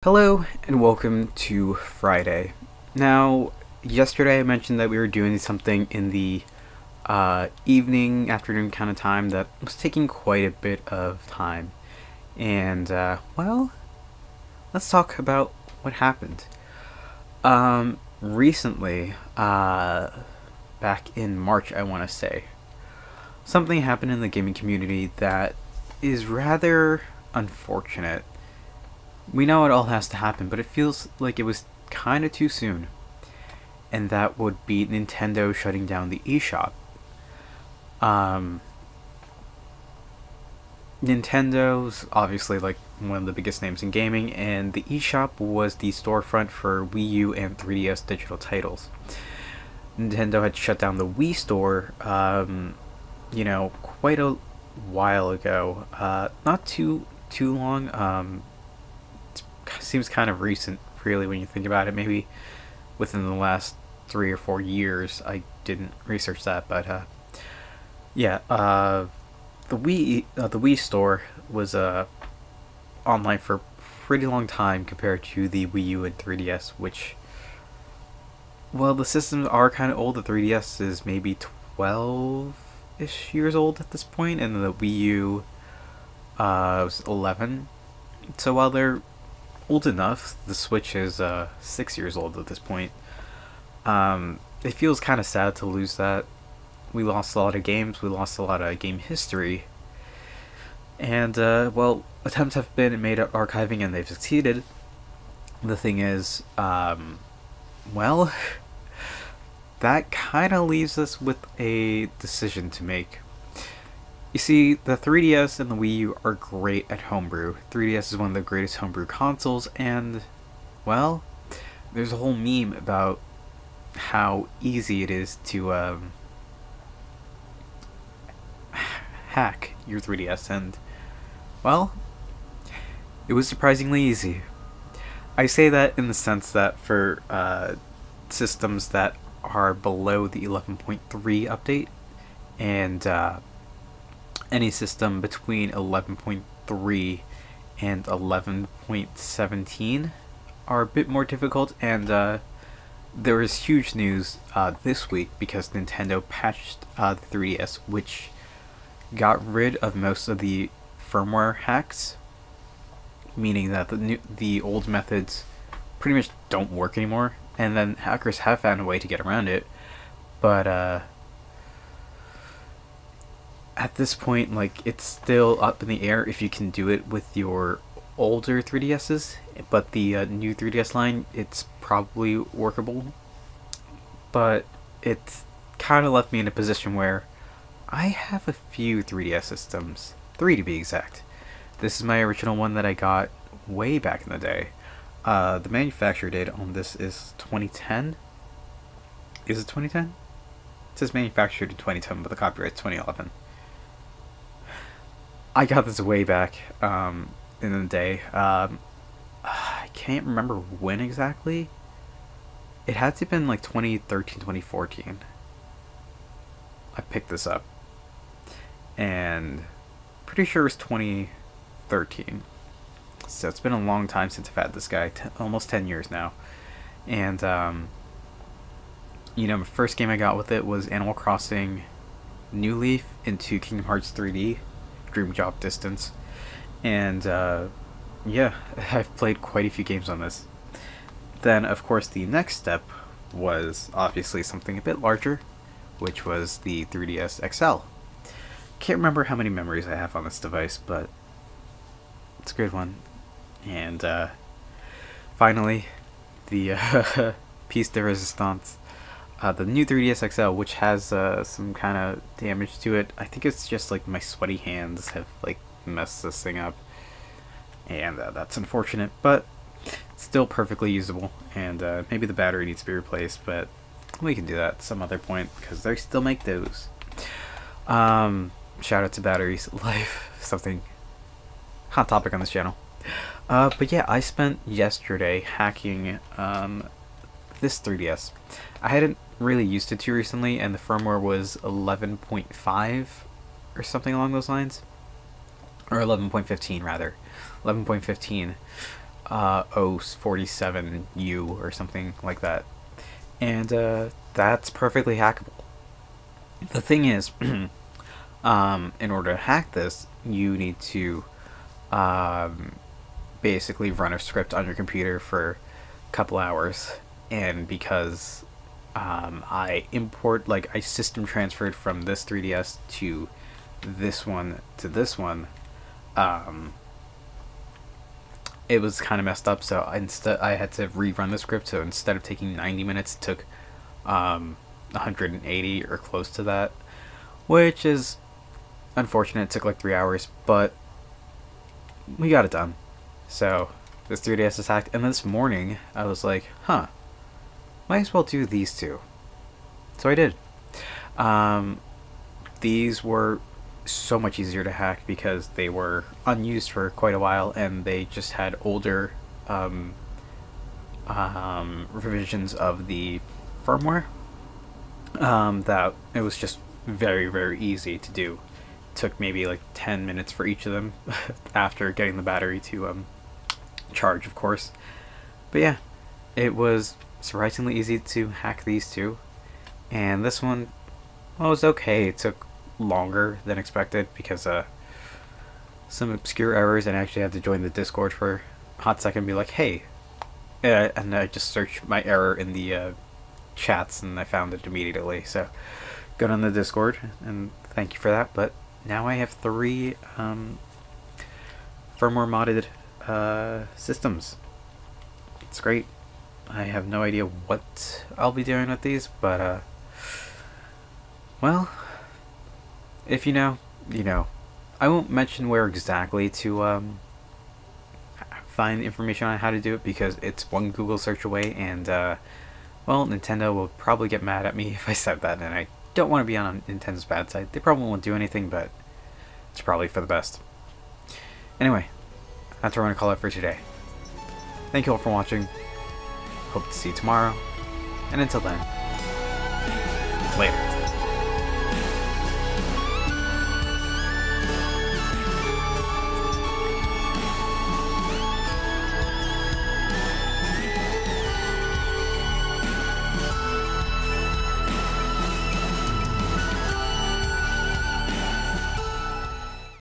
Hello and welcome to Friday. Now, yesterday I mentioned that we were doing something in the evening, afternoon kind of time that was taking quite a bit of time. And, let's talk about what happened. Recently, back in March, I want to say, something happened in the gaming community that is rather unfortunate. We know it all has to happen, but it feels like it was kind of too soon. And that would be Nintendo shutting down the eShop. Um, Nintendo's obviously like one of the biggest names in gaming, and the eShop was the storefront for Wii U and 3DS digital titles. Nintendo had shut down the Wii store, quite a while ago. Not too long. Seems kind of recent, really, when you think about it. Maybe within the last 3 or 4 years. I didn't research that, but yeah. The Wii store was online for a pretty long time compared to the Wii U and 3DS, which, well, the systems are kind of old. The 3DS is maybe 12-ish years old at this point, and the Wii U was 11. So while they're old enough, the Switch is 6 years old at this point. It feels kind of sad to lose that. We lost a lot of games, we lost a lot of game history. And, attempts have been made at archiving and they've succeeded. The thing is, well, that kind of leaves us with a decision to make. You see, the 3DS and the Wii U are great at homebrew. 3DS is one of the greatest homebrew consoles, and, well, there's a whole meme about how easy it is to hack your 3DS, and, well, it was surprisingly easy. I say that in the sense that for systems that are below the 11.3 update, and any system between 11.3 and 11.17 are a bit more difficult, and there is huge news this week because Nintendo patched the 3DS, which got rid of most of the firmware hacks, meaning that the old methods pretty much don't work anymore, and then hackers have found a way to get around it, but at this point, like, it's still up in the air if you can do it with your older 3DSs, but the new 3DS line, it's probably workable. But it's kind of left me in a position where I have a few 3DS systems, 3 to be exact. This is my original one that I got way back in the day. The manufacturer date on this is 2010. Is it 2010? It says manufactured in 2010, but the copyright is 2011. I got this way back in the day. I can't remember when exactly. It had to have been like 2013, 2014. I picked this up. And pretty sure it was 2013. So it's been a long time since I've had this guy. Almost 10 years now. And, my first game I got with it was Animal Crossing New Leaf into Kingdom Hearts 3D. Dream Drop Distance, and I've played quite a few games on this. Then, of course, the next step was obviously something a bit larger, which was the 3DS XL. Can't remember how many memories I have on this device, but it's a good one. And finally, the piece de resistance. The new 3DS XL, which has some kind of damage to it. I think it's just like my sweaty hands have like messed this thing up, and that's unfortunate, but it's still perfectly usable. And maybe the battery needs to be replaced, but we can do that at some other point because they still make those. Shout out to Batteries Life, something hot topic on this channel. But yeah, I spent yesterday hacking this 3DS. I hadn't really used it too recently, and the firmware was 11.5 or something along those lines, or 11.15 rather, 11.15. 047U or something like that. And that's perfectly hackable. The thing is, in order to hack this, you need to basically run a script on your computer for a couple hours. And because I system transferred from this 3DS to this one, it was kind of messed up. So instead, I had to rerun the script. So instead of taking 90 minutes, it took 180 or close to that, which is unfortunate. It took like 3 hours, but we got it done. So this 3DS is hacked, and this morning I was like, might as well do these two. So I did. These were so much easier to hack because they were unused for quite a while, and they just had older revisions of the firmware. That it was just very, very easy to do. It took maybe like 10 minutes for each of them after getting the battery to charge, of course. But yeah, it was surprisingly easy to hack these two. And this one, well, was okay. It took longer than expected because some obscure errors, and I actually had to join the Discord for a hot second and be like, hey. And I just searched my error in the chats and I found it immediately. So got on the Discord, and thank you for that. But now I have 3 firmware modded systems. It's great. I have no idea what I'll be doing with these, but well, if you know, you know. I won't mention where exactly to find information on how to do it because it's one Google search away, and well, Nintendo will probably get mad at me if I said that, and I don't want to be on Nintendo's bad side. They probably won't do anything, but it's probably for the best. Anyway, that's what I'm going to call it for today. Thank you all for watching. Hope to see you tomorrow, and until then,